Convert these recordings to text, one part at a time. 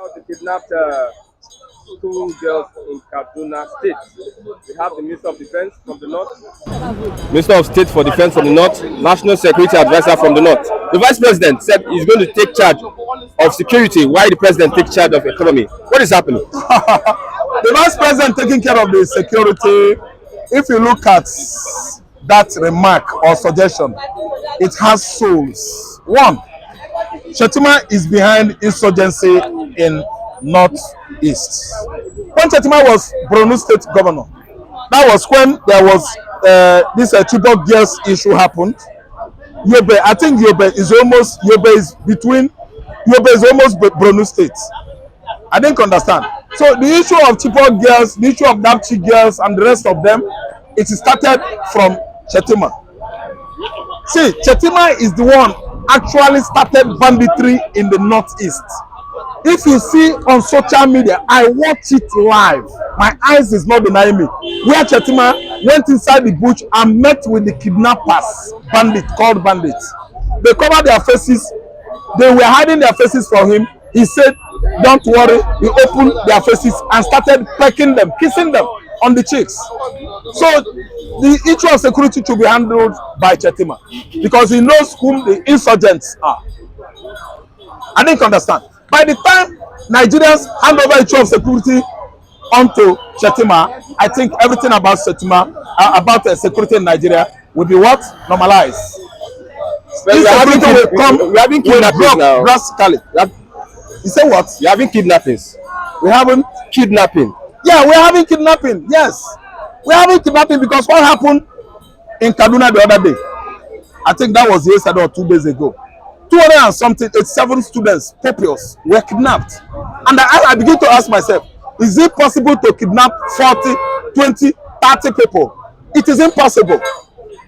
About the kidnapped school girls in Kaduna State. We have the Minister of Defense from the north. Minister of State for Defense from the north, National Security Advisor from the north. The Vice President said he's going to take charge of security while the President takes charge of economy. What is happening? The Vice President taking care of the security, if you look at that remark or suggestion, it has souls. One, Shettima is behind insurgency in Northeast. When Shettima was Borno State governor, that was when there was this Chibok girls issue happened. Yobe, I think Yobe is almost Borno State. I didn't understand. So the issue of Chibok girls, the issue of Dapchi girls, and the rest of them, it started from Shettima. See, Shettima is the one actually started banditry in the Northeast. If you see on social media, I watch it live. My eyes is not denying me. Where Shettima went inside the bush and met with the kidnappers, called bandits. They covered their faces. They were hiding their faces from him. He said, "Don't worry." He opened their faces and started pecking them, kissing them on the cheeks. So the issue of security should be handled by Shettima because he knows whom the insurgents are. I didn't understand. By the time Nigerians hand over issue of security onto Shettima, I think everything about Shettima, about security in Nigeria, will be what? Normalized. Insecurity will come. We having kidnappings now. Drastically. You say what? We having kidnappings. We haven't Kidnapping. Yeah, we're having kidnapping. Yes. We're having kidnapping because what happened in Kaduna the other day? I think that was yesterday or 2 days ago. 200 and something, 87 students, pupils, were kidnapped. And I begin to ask myself, is it possible to kidnap 40, 20, 30 people? It is impossible.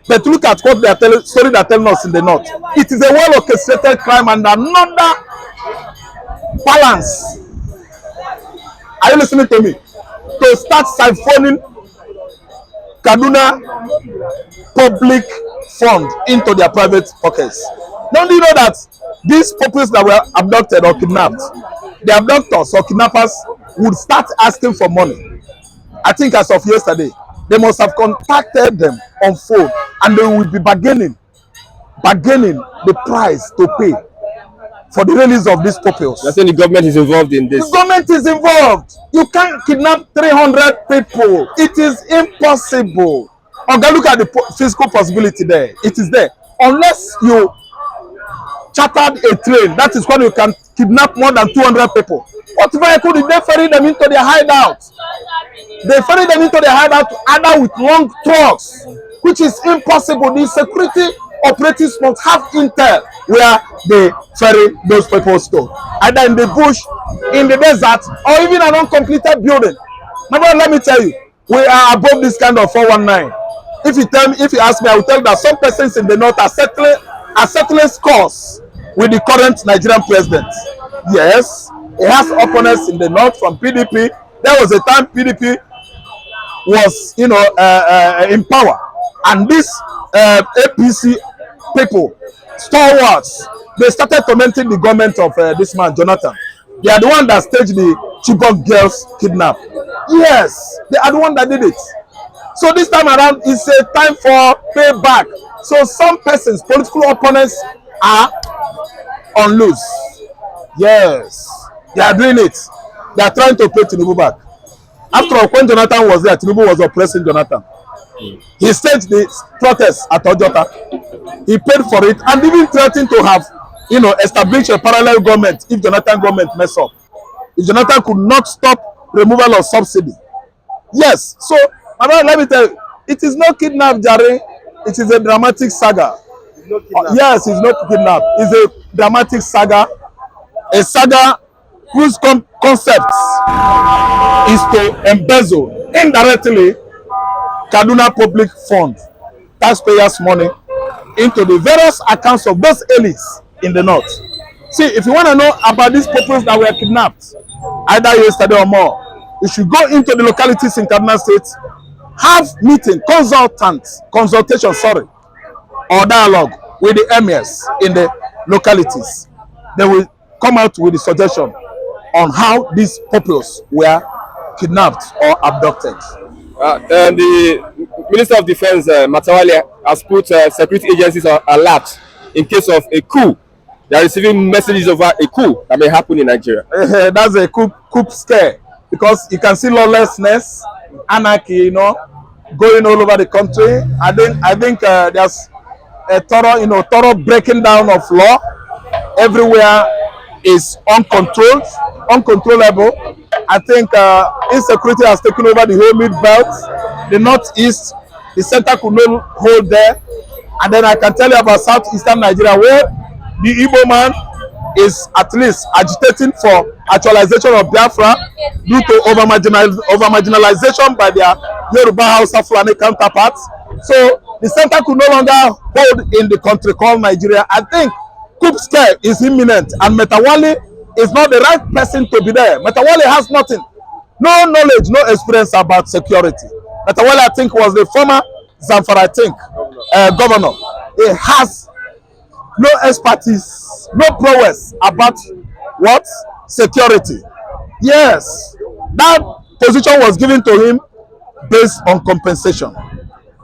But look at what they are telling, story they are telling us in the north. It is a well-orchestrated crime and another balance. Are you listening to me? To start siphoning Kaduna public fund into their private pockets. Don't you know that these pupils that were abducted or kidnapped, the abductors or kidnappers would start asking for money? I think as of yesterday, they must have contacted them on phone and they will be bargaining the price to pay for the release of these pupils. You're saying the government is involved in this? The government is involved. You can't kidnap 300 people. It is impossible. Okay, look at the physical possibility there. It is there. Unless you chartered a train, that is when you can kidnap more than 200 people. What vehicle did they ferry them into their hideout? They ferry them into their hideout either with long trucks, which is impossible. The security operatives must have intel where they ferry those people to, either in the bush, in the desert, or even an uncompleted building. My brother, let me tell you, we are above this kind of 419. If you ask me, I will tell you that some persons in the north are settling scores with the current Nigerian president. Yes, he has opponents in the north from PDP. There was a time PDP was, in power, and this APC people, stalwarts, they started tormenting the government of this man Jonathan. They are the one that staged the Chibok girls kidnap. Yes, they are the one that did it. So this time around, it's a time for payback. So some persons, political opponents, are on loose. Yes, they are doing it. They are trying to pay Tinubu back. After all, when Jonathan was there, Tinubu was oppressing Jonathan. He staged the protest at Ojota. He paid for it and even threatened to have, established a parallel government if Jonathan government mess up. If Jonathan could not stop removal of subsidy. Yes, so let me tell you, it is not kidnap, Jare. It is a dramatic saga. Yes, it's not kidnap. It's a dramatic saga. A saga whose concept is to embezzle indirectly Kaduna public fund, taxpayers' money, into the various accounts of those elites in the north. See, if you want to know about these people that were kidnapped, either yesterday or more, you should go into the localities in Kaduna State, have meeting, consultation, or dialogue with the emirs in the localities. They will come out with the suggestion on how these populace were kidnapped or abducted. The Minister of Defense, Matawale, has put security agencies on alert in case of a coup. They are receiving messages of a coup that may happen in Nigeria. That's a coup scare, because you can see lawlessness, anarchy, going all over the country. I think there's a thorough breaking down of law. Everywhere is uncontrollable. I think insecurity has taken over the whole mid belt, the northeast, the center could not hold there, and then I can tell you about southeastern Nigeria, where the Igbo man is at least agitating for actualization of Biafra due to over marginalization by their Yoruba Hausa Fulani counterparts. So the center could no longer hold in the country called Nigeria. I think coup scare is imminent, and Matawale is not the right person to be there. Matawale has nothing, no knowledge, no experience about security. Matawale, I think, was the former Zamfara, governor. He has no expertise, no prowess about what? Security. Yes, that position was given to him based on compensation.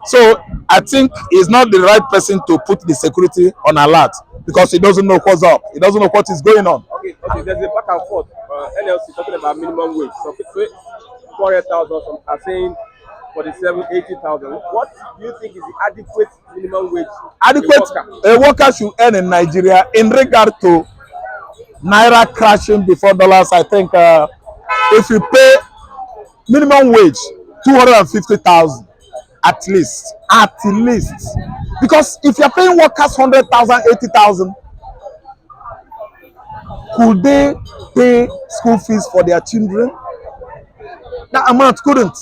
So I think he's not the right person to put the security on alert, because he doesn't know what's up. He doesn't know what is going on. Okay, there's a back and forth. NLC talking about minimum wage. So 400,000, some are saying 47, 80,000. What do you think is the adequate minimum wage? A worker should earn in Nigeria in regard to naira crashing before dollars. I think if you pay minimum wage 250,000 at least, because if you're paying workers 100,000, 80,000, could they pay school fees for their children? That amount couldn't.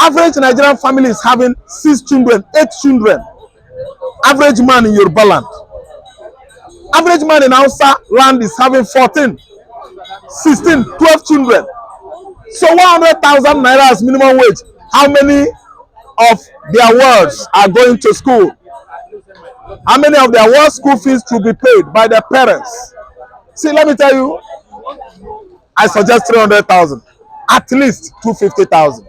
Average Nigerian family is having 6 children, 8 children. Average man in Yoruba land. Average man in Hausa land is having 14, 16, 12 children. So 100,000 naira is minimum wage. How many of their words are going to school? How many of their words school fees to be paid by their parents? See, let me tell you, I suggest 300,000, at least 250,000.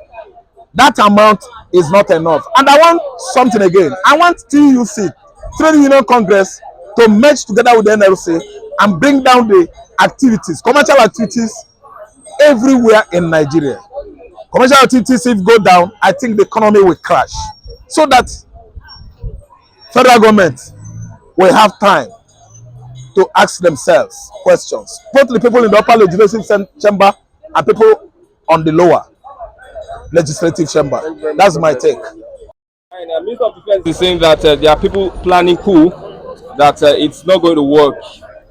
That amount is not enough. And I want something again. I want TUC, Trade Union Congress, to merge together with the NLC and bring down the activities, commercial activities everywhere in Nigeria. Commercial activities, if go down, I think the economy will crash. So that federal government will have time to ask themselves questions. Both the people in the upper legislative chamber and people on the lower legislative chamber. That's my take. And Minister of Defense is saying that there are people planning coup, that it's not going to work.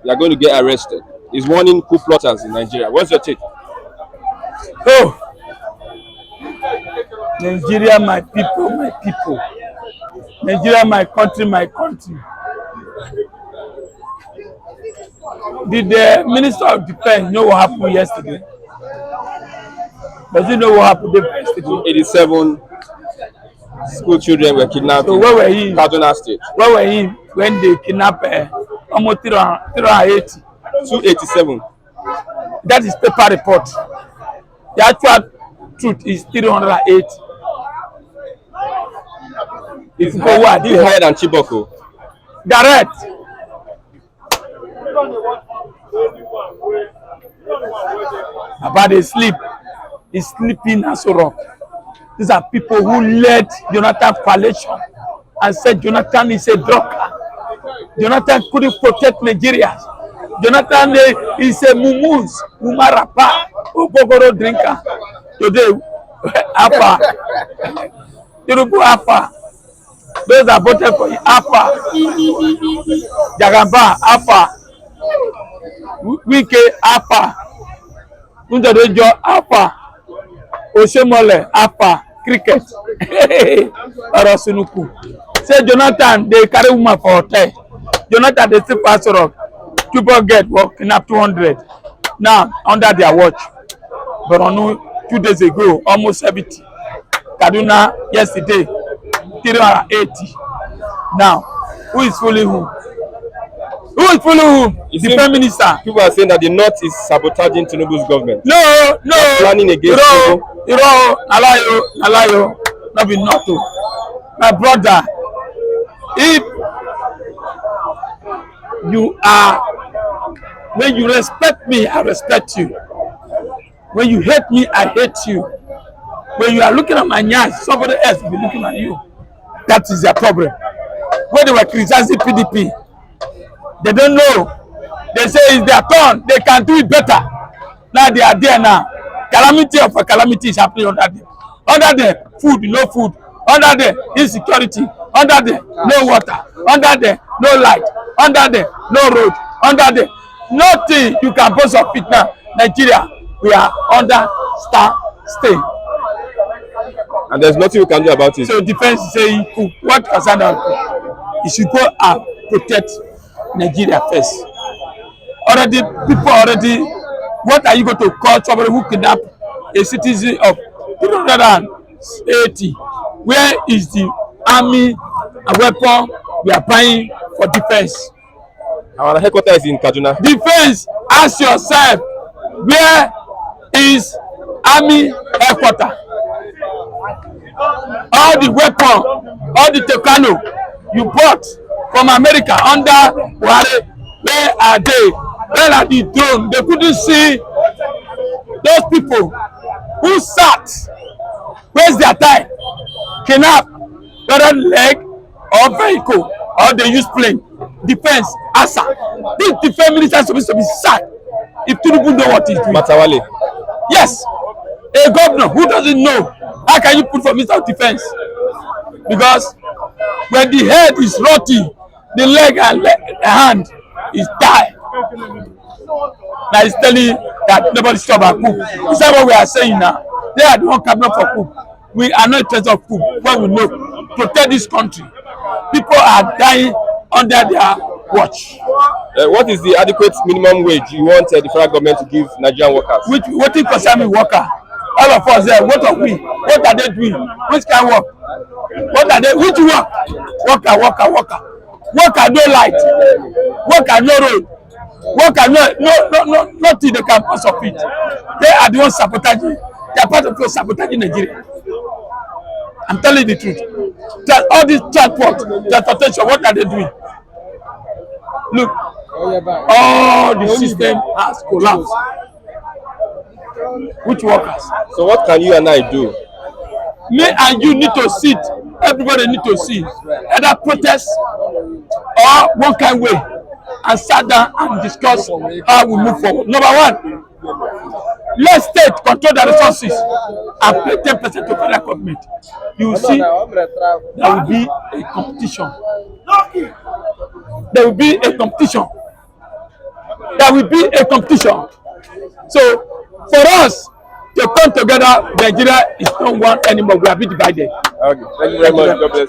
They are going to get arrested. He's warning coup plotters in Nigeria. What's your take? Oh, Nigeria, my people, my people. Nigeria, my country, my country. Did the Minister of Defense know what happened yesterday? Does he know what happened yesterday? 87 school children were kidnapped. So where were he? Kaduna State. Where were he when they kidnapped almost 380? 287. That is paper report. The actual truth is 308. It's higher than Chiboko. Direct. About the sleep. He's sleeping as a rock. These are people who led Jonathan coalition and said Jonathan is a drunkard. Jonathan couldn't protect Nigeria. Jonathan is a mumarapa, ubogoro drinker. Today, Apa, Tinubu Apa. Those are voted for Apa, Jagamba Apa, Wike Apa, Unjadojo Apa, Oshemole Apa, Cricket. Arasunuku. Say Jonathan, they carry woman for hotel. Jonathan, they still pass rock. People get working up 200. Now, under their watch. Borno 2 days ago, almost 70. Kaduna yesterday, 380. Now, who is fooling who? Who Who is following whom? The Prime Minister. People are saying that the North is sabotaging Tinubu's government. No. Planning against Tinubu. Alayo. Not be not to. My brother, if you are, when you respect me, I respect you. When you hate me, I hate you. When you are looking at my eyes, somebody else will be looking at you. That is their problem. When they were criticizing PDP, they don't know. They say it's their turn. They can do it better. Now they are there now. Calamity of a calamity is happening under them. Under them, food, no food. Under them, insecurity. Under them, no water. Under them, no light. Under them, no road. Under them, nothing you can boast of it now. Nigeria, we are under stay. And there's nothing we can do about it. So defense is saying, what concern us? You should go and protect Nigeria first. Already, what are you going to call somebody who kidnapped a citizen of 380? Where is the army and weapon we are buying for defense? Our headquarters is in Kaduna. Defense, ask yourself, where is army headquarters? All the weapon, all the Tekano you bought from America under Buhari, where are they? Where are the drones? They couldn't see those people who sat. Where's their time? Kidnap, whether leg or vehicle, or they use plane. Defense, ASA. This defense minister is supposed to be sacked if Tinubu know what he's doing. Matawale. Yes, a governor who doesn't know, how can you put for Minister of Defense? Because when the head is rotty, the leg and hand is die. Now he's telling you that nobody stop our coup. Is that what we are saying now? They are the one cabinet for coup. We are not in terms of coup. What we know, protect this country. People are dying under their watch. What is the adequate minimum wage you want the federal government to give Nigerian workers? What is concerning worker? All of us there, what are we? What are they doing? Which kind of work? What are they? Which work? Worker. Worker no light. Worker no road. Worker no nothing they can pass of it. They are the ones sabotaging. They are part of those sabotaging Nigeria. I'm telling you the truth. All this transportation, what are they doing? Look, all the system has collapsed. Which workers? So what can you and I do? Me and you need to sit. Everybody need to sit. Either protest or one kind way and sit down and discuss how we move forward. Number one, let state control the resources and pay 10% to federal government. You will see there will be a competition. There will be a competition. There will be a competition. So for us to come together, Nigeria is not one anymore. We are being divided. Okay. Thank you very much. God bless.